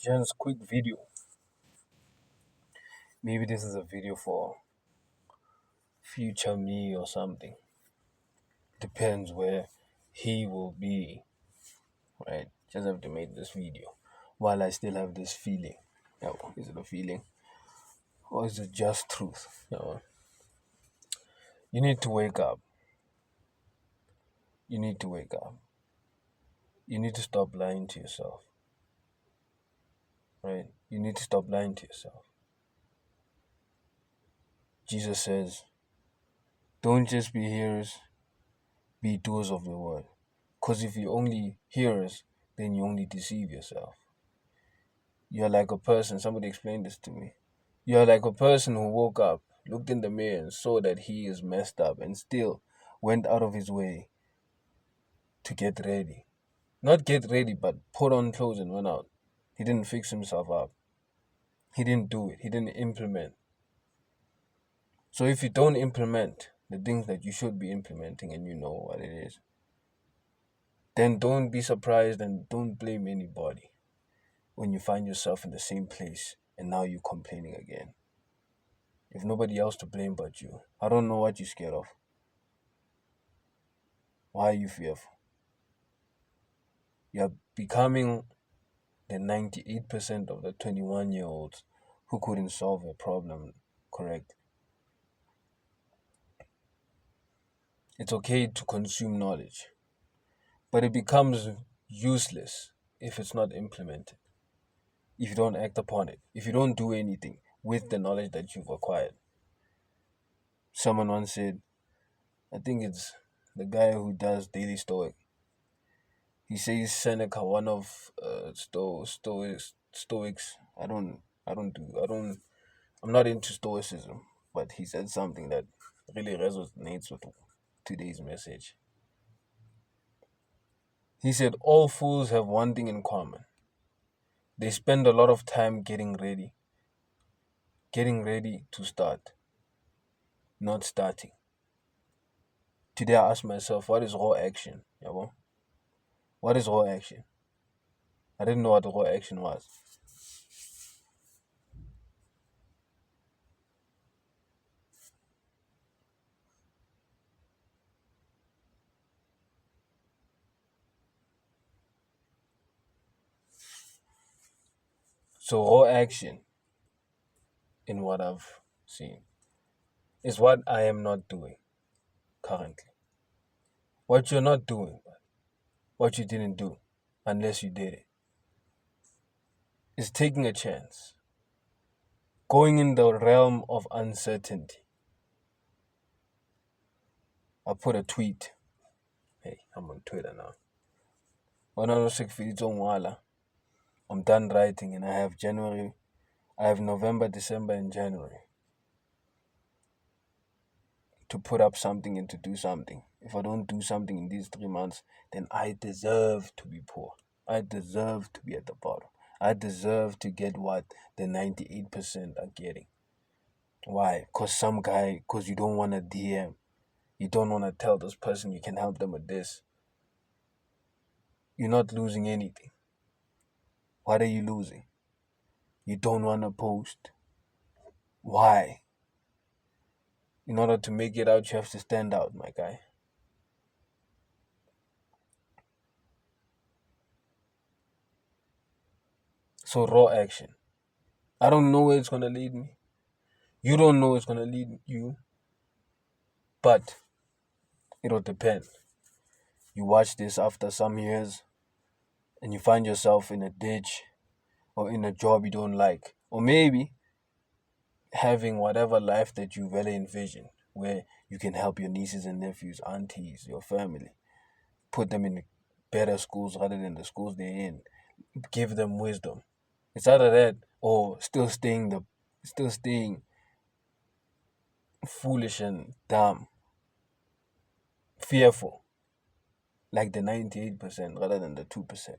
Just quick video. Maybe this is a video for future me or something. Depends where he will be, right? Just have to make this video while I still have this feeling. Is it a feeling or is it just truth? You need to wake up. You need to wake up. You need to stop lying to yourself, right? You need to stop lying to yourself. Jesus says, don't just be hearers, be doers of the word. Because if you only hearers, then you only deceive yourself. You're like a person, somebody explained this to me. You're like a person who woke up, looked in the mirror, and saw that he is messed up and still went out of his way to get ready. Not get ready, but put on clothes and went out. He didn't fix himself up. He didn't do it. He didn't implement. So if you don't implement the things that you should be implementing and you know what it is, then don't be surprised and don't blame anybody when you find yourself in the same place and now you're complaining again. If nobody else to blame but you, I don't know what you're scared of. Why are you fearful? You're becoming the 98% of the 21-year-olds who couldn't solve a problem correct. It's okay to consume knowledge, but it becomes useless if it's not implemented, if you don't act upon it, if you don't do anything with the knowledge that you've acquired. Someone once said, I think it's the guy who does Daily Stoic. He says Seneca, one of Stoics. I'm not into Stoicism, but he said something that really resonates with today's message. He said, all fools have one thing in common. They spend a lot of time getting ready to start, not starting. Today I asked myself, what is raw action? What is raw action? I didn't know what raw action was. So raw action, in what I've seen, is what I am not doing currently. What you're not doing, what you didn't do, unless you did it, is taking a chance, going in the realm of uncertainty. I put a tweet. Hey, I'm on Twitter now. I'm done writing and I have November, December, and January to put up something and to do something. If I don't do something in these 3 months, then I deserve to be poor. I deserve to be at the bottom. I deserve to get what the 98% are getting. Why? Because you don't want to DM. You don't want to tell this person you can help them with this. You're not losing anything. What are you losing? You don't want to post. Why? In order to make it out, you have to stand out, my guy. So raw action. I don't know where it's going to lead me. You don't know it's going to lead you. But it'll depend. You watch this after some years and you find yourself in a ditch or in a job you don't like. Or maybe having whatever life that you really envision, where you can help your nieces and nephews, aunties, your family, put them in better schools rather than the schools they're in, give them wisdom. It's either that or still staying foolish and dumb, fearful, like the 98% rather than the 2%.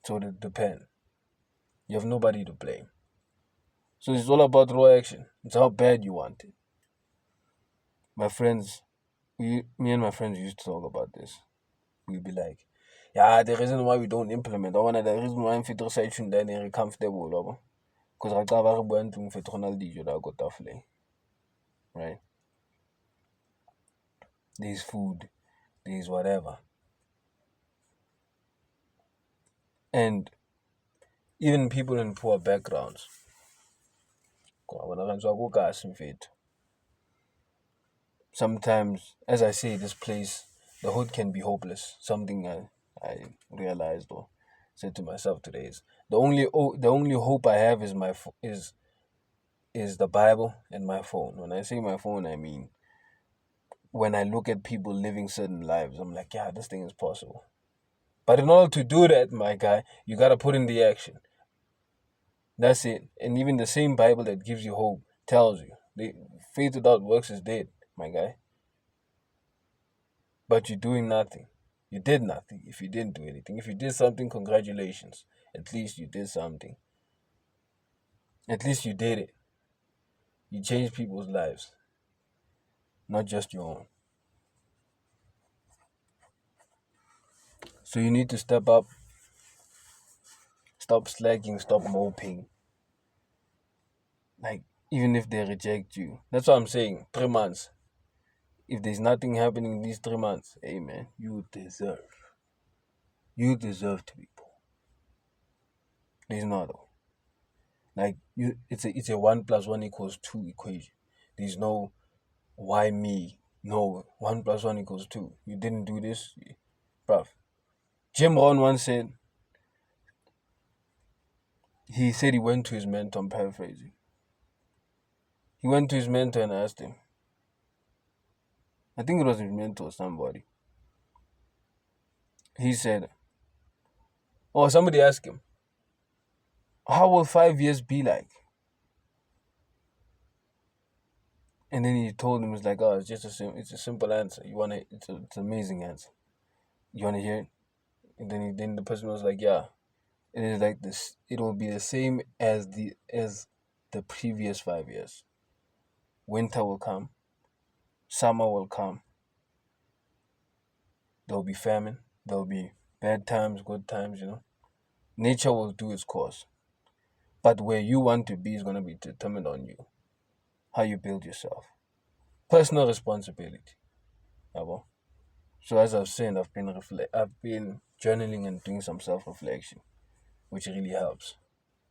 So it depends. You have nobody to blame. So it's all about raw action. It's how bad you want it. My friends, me and my friends used to talk about this. We'd be like, Yeah, the reason why we don't implement, or one of the reason why I'm fit research and then you're comfortable, because I thought I went to fit Ronald Dijo that got off right? There's food, there's whatever. And even people in poor backgrounds, sometimes, as I say, this place, the hood can be hopeless. Something I realized or said to myself today is the only hope I have is is the Bible and my phone. When I say my phone, I mean when I look at people living certain lives, I'm like, yeah, this thing is possible. But in order to do that, my guy, you gotta put in the action. That's it. And even the same Bible that gives you hope tells you faith without works is dead, my guy. But you're doing nothing. You did nothing if you didn't do anything. If you did something, congratulations. At least you did something. At least you did it. You changed people's lives, not just your own. So you need to step up, stop slacking, stop moping. Like, even if they reject you. That's what I'm saying. 3 months. If there's nothing happening in these 3 months, hey man, you deserve. You deserve to be poor. There's not though. Like it's a 1 + 1 = 2 equation. There's no why me. No, 1 + 1 = 2. You didn't do this, bruv. Jim Rohn once said he went to his mentor. I'm paraphrasing. He went to his mentor and asked him. I think it was his mentor or somebody. He said, or somebody asked him, "How will 5 years be like?" And then he told him, "It's like, oh, it's a simple answer. You wanna, it's an amazing answer. You wanna hear it?" And then the person was like, "Yeah, it is like this. It will be the same as the previous 5 years. Winter will come, summer will come. There will be famine. There will be bad times, good times. Nature will do its course. But where you want to be is gonna be determined on you. How you build yourself. Personal responsibility. Yabo. So as I've said, I've been journaling and doing some self-reflection, which really helps.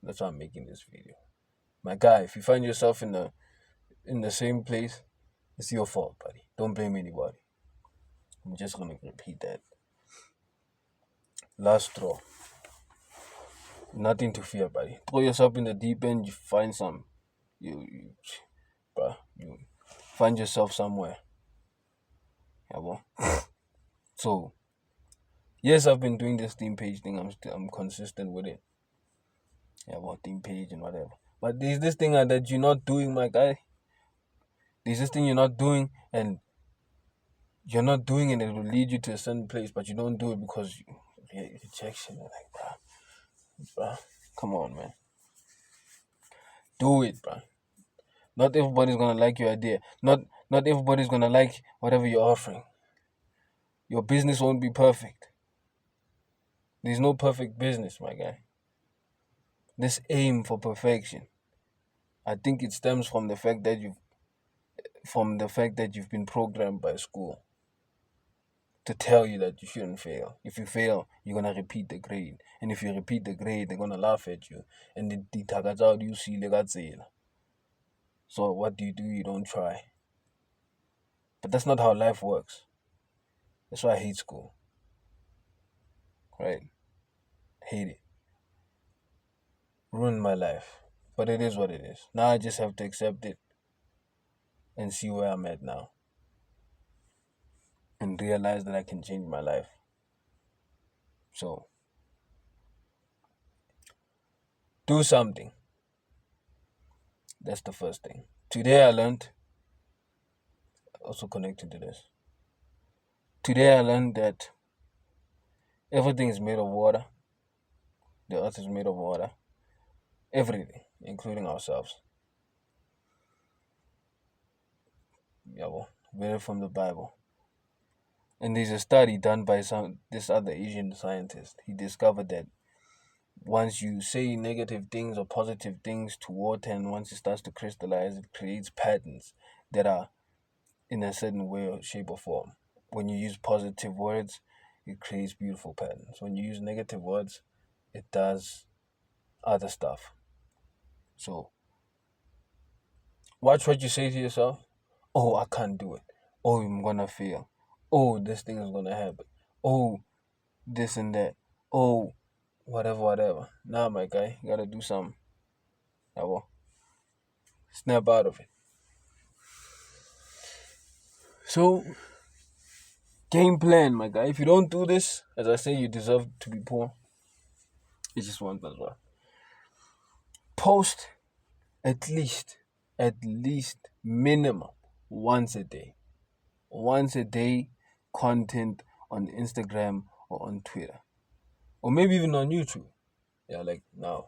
That's why I'm making this video. My guy, if you find yourself in the same place, it's your fault, buddy. Don't blame anybody. I'm just gonna repeat that. Last straw. Nothing to fear, buddy. Throw yourself in the deep end. You find some. You find yourself somewhere. Yeah, well. So yes, I've been doing this theme page thing. I'm consistent with it. Yeah, about theme page and whatever. But there's this thing that you're not doing, my guy. There's this thing you're not doing, and you're not doing it, and it will lead you to a certain place, but you don't do it because you get rejection. You're like, bruh, come on, man. Do it, bruh. Not everybody's gonna like your idea. Not everybody's gonna like whatever you're offering. Your business won't be perfect. There's no perfect business, my guy. This aim for perfection, I think it stems from the fact that you've been programmed by school to tell you that you shouldn't fail. If you fail, you're gonna repeat the grade, and if you repeat the grade, they're gonna laugh at you, and the targets out you see legatsela. So what do? You don't try. But that's not how life works. That's why I hate school. Right? Hate it. Ruined my life. But it is what it is. Now I just have to accept it and see where I'm at now. And realize that I can change my life. So do something. That's the first thing. Today I learned, also connected to this. Today I learned that everything is made of water. The earth is made of water. Everything, including ourselves. Yeah, well, read it from the Bible. And there's a study done by this other Asian scientist. He discovered that once you say negative things or positive things to water, and once it starts to crystallize, it creates patterns that are in a certain way or shape or form. When you use positive words, it creates beautiful patterns. When you use negative words, it does other stuff. So watch what you say to yourself. Oh, I can't do it. Oh, I'm gonna fail. Oh, this thing is gonna happen. Oh, this and that. Oh, whatever, whatever. Nah, my guy, you gotta do something. I will snap out of it. So, game plan, my guy. If you don't do this, as I say, you deserve to be poor. It's just one as well. Post at least minimum once a day. Once a day content on Instagram or on Twitter. Or maybe even on YouTube. Yeah, like now.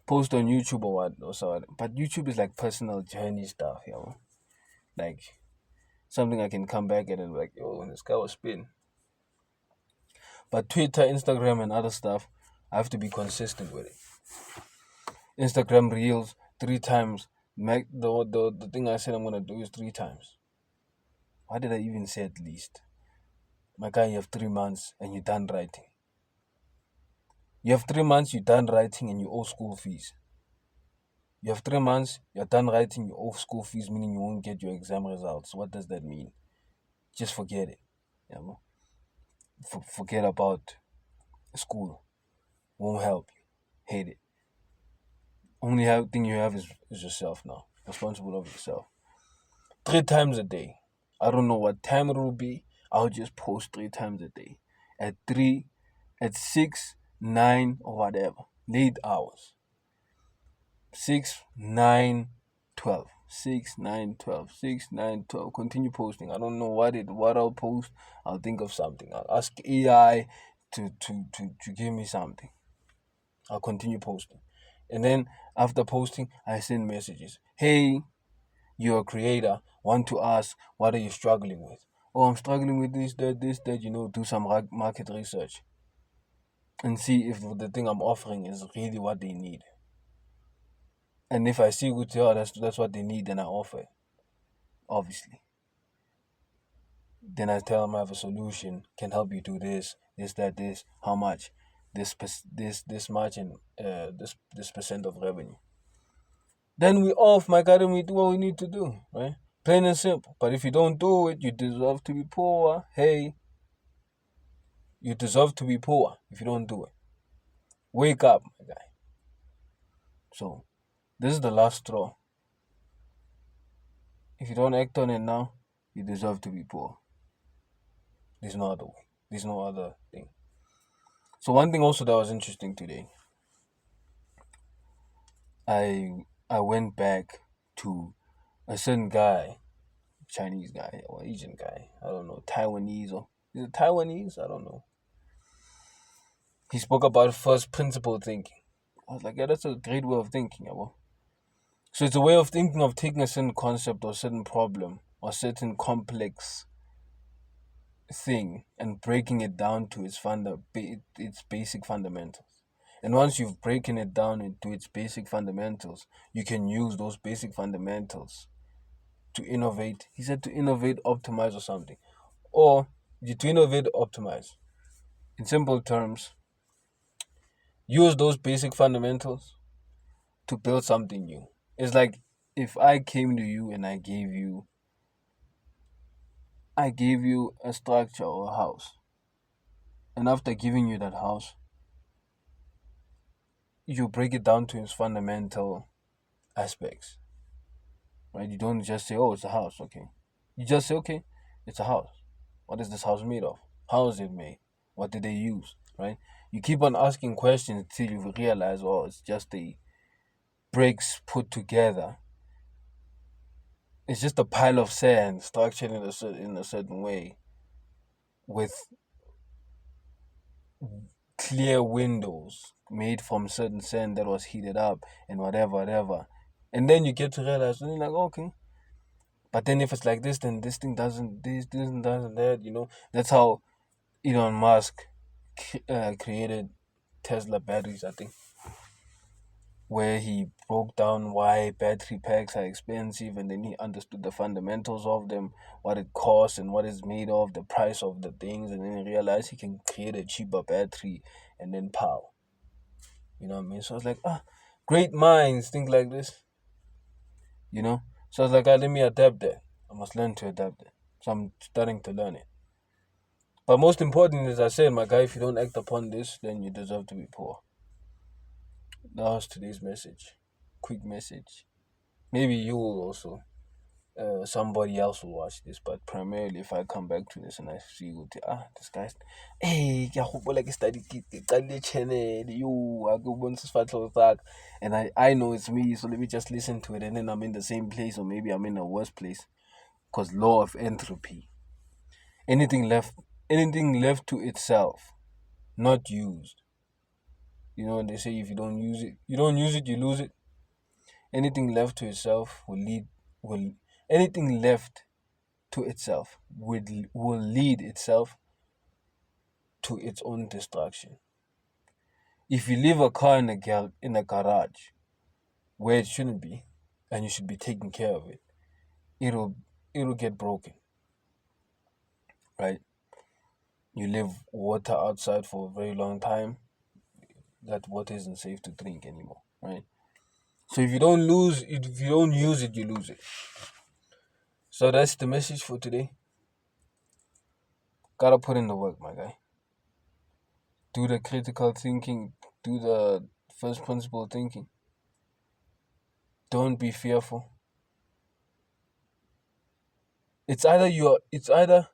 Post on YouTube or what or so. But YouTube is like personal journey stuff, you know. Like something I can come back at and be like, yo, this guy was spin. But Twitter, Instagram, and other stuff, I have to be consistent with it. Instagram Reels 3 times. The thing I said I'm gonna do is 3 times. Why did I even say at least? My guy, you have 3 months and you're done writing. You have 3 months, you're done writing and you owe school fees. You have 3 months, you're done writing, you owe school fees, meaning you won't get your exam results. What does that mean? Just forget it. You know? Forget about school. Won't help you. Hate it. Only thing you have is yourself now. Responsible of yourself. 3 times a day. I don't know what time it will be. I'll just post 3 times a day. At 3, at 6, 9, or whatever. Late hours. 6, 9, 12. 6, 9, 12. 6, 9, 12. Continue posting. I don't know what I'll post. I'll think of something. I'll ask AI to give me something. I'll continue posting. And then after posting, I send messages. Hey, you're a creator. Want to ask, what are you struggling with? Oh, I'm struggling with this, that, do some market research and see if the thing I'm offering is really what they need. And if I see good, yeah, that's what they need, then I offer it, obviously. Then I tell them I have a solution, can help you do this, this, how much, this much, and this percent of revenue. Then we off, my God, and we do what we need to do, right? Plain and simple. But if you don't do it, you deserve to be poor. Hey, you deserve to be poor if you don't do it. Wake up, my guy. So, this is the last straw. If you don't act on it now, you deserve to be poor. There's no other way. There's no other thing. So one thing also that was interesting today, I went back to a certain guy, Chinese guy or Asian guy, I don't know, Taiwanese or is it Taiwanese? I don't know. He spoke about first principle thinking. I was like, yeah, that's a great way of thinking, So it's a way of thinking of taking a certain concept or certain problem or certain complex thing and breaking it down to its basic fundamentals. And once you've broken it down into its basic fundamentals, you can use those basic fundamentals to innovate. He said to innovate, optimize, or something. Or to innovate, optimize. In simple terms, use those basic fundamentals to build something new. It's like if I came to you and I gave you a structure or a house. And after giving you that house, you break it down to its fundamental aspects. Right? You don't just say, oh, it's a house, okay. You just say, okay, it's a house. What is this house made of? How is it made? What did they use? Right? You keep on asking questions until you realize, oh, it's just the bricks put together. It's just a pile of sand structured in a certain way with clear windows made from certain sand that was heated up and whatever. And then you get to realize, and you're like, okay, But then if it's like this, then this thing doesn't this and doesn't that. That's how Elon Musk created Tesla batteries, I think, where he broke down why battery packs are expensive, and then he understood the fundamentals of them, what it costs and what it's made of, the price of the things, and then he realized he can create a cheaper battery and then power. You know what I mean? So I was like, great minds think like this, you know? So I was like, let me adapt that. I must learn to adapt it. So I'm starting to learn it. But most important, as I said, my guy, if you don't act upon this, then you deserve to be poor. That was today's message. Quick message. Maybe you will also. Somebody else will watch this, but primarily if I come back to this and I see this guy's, hey, ke a gopola ke study ke qadile channel, a ke bontshe sefatlhego sa ka, and I know it's me, so let me just listen to it, and then I'm in the same place, or maybe I'm in a worse place, because law of entropy. Anything left to itself, not used. They say if you don't use it, you lose it. Anything left to itself will anything left to itself will lead itself to its own destruction. If you leave a car in a garage where it shouldn't be, and you should be taking care of it, it'll get broken, right? You leave water outside for a very long time, that water isn't safe to drink anymore, right? So if you don't use it, you lose it. So that's the message for today. Gotta put in the work, my guy. Do the critical thinking, do the first principle thinking. Don't be fearful. It's either,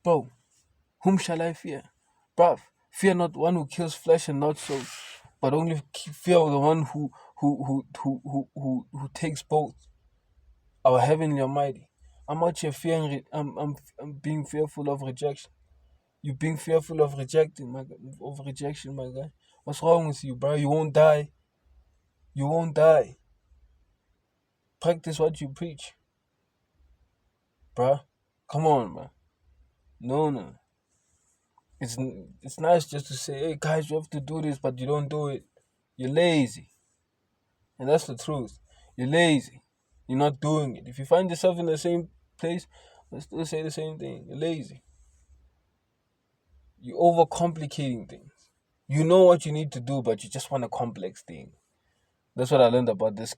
bro, whom shall I fear? Bruv, fear not one who kills flesh and not soul, but only fear the one who takes both, our heavenly Almighty. I'm out here fearing, I'm being fearful of rejection. You being fearful of rejection, my guy. What's wrong with you, bro? You won't die. You won't die. Practice what you preach, bruh. Come on, man. No. It's nice just to say, hey guys, you have to do this, but you don't do it. You're lazy. And that's the truth. You're lazy. You're not doing it. If you find yourself in the same place, let's still say the same thing. You're lazy. You're overcomplicating things. You know what you need to do, but you just want a complex thing. That's what I learned about this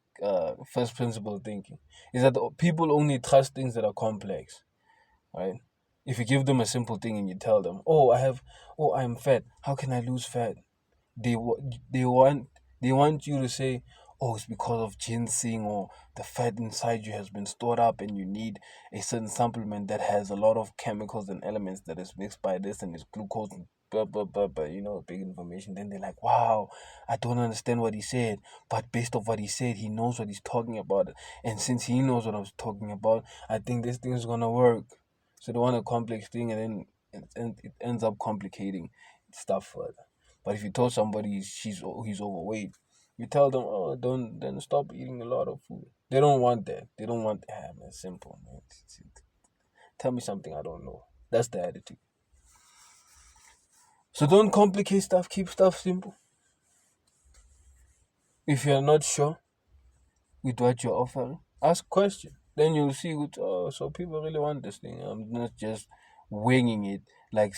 first principle thinking. Is that people only trust things that are complex, right? If you give them a simple thing and you tell them, I'm fat. How can I lose fat? They they want you to say, it's because of ginseng, or the fat inside you has been stored up and you need a certain supplement that has a lot of chemicals and elements that is mixed by this and it's glucose and blah blah blah blah, big information. Then they're like, wow, I don't understand what he said, but based off what he said, he knows what he's talking about, and since he knows what I was talking about, I think this thing is gonna work. So they want a complex thing, and then it ends up complicating stuff further. But if you told somebody he's overweight, you tell them, don't then stop eating a lot of food. They don't want that. They don't want man. Simple, man. Tell me something I don't know. That's the attitude. So don't complicate stuff. Keep stuff simple. If you're not sure with what you're offering, ask a question. Then you'll see so people really want this thing. I'm not just winging it like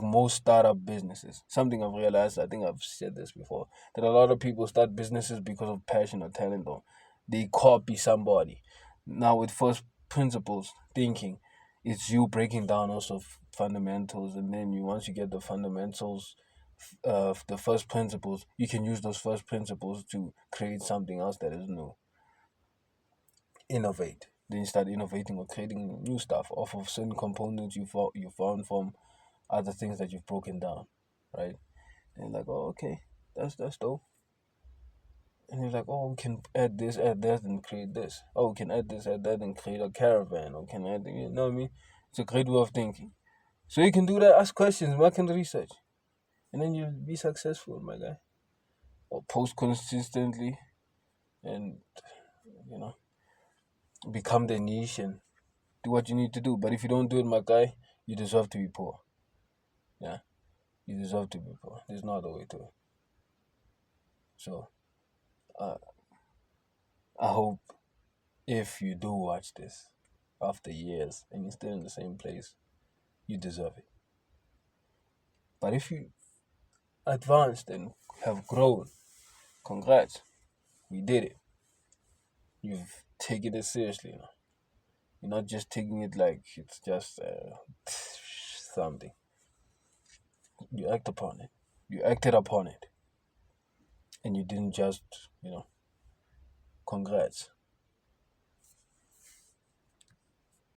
most startup businesses. Something I've realized, I think I've said this before, that a lot of people start businesses because of passion or talent, or they copy somebody. Now with first principles thinking, it's you breaking down also fundamentals, and then once you get the fundamentals of the first principles, you can use those first principles to create something else that is new. Innovate. Then you start innovating or creating new stuff off of certain components you found from other things that you've broken down, right? And like, okay, that's dope. And you're like, we can add this, add that, and create this. We can add this, add that, and create a caravan. Or can add, you know what I mean? It's a great way of thinking. So you can do that, ask questions, work and research, and then you'll be successful, my guy. Or post consistently, and you know, become the niche and do what you need to do. But if you don't do it, my guy, you deserve to be poor. Yeah, you deserve to be poor. There's no other way to it. So, uh, I hope if you do watch this after years and you're still in the same place, you deserve it. But if you advanced and have grown, congrats, we did it. You've taken it seriously now. You're not just taking it like it's just something. You act upon it. You acted upon it. And you didn't just, congrats.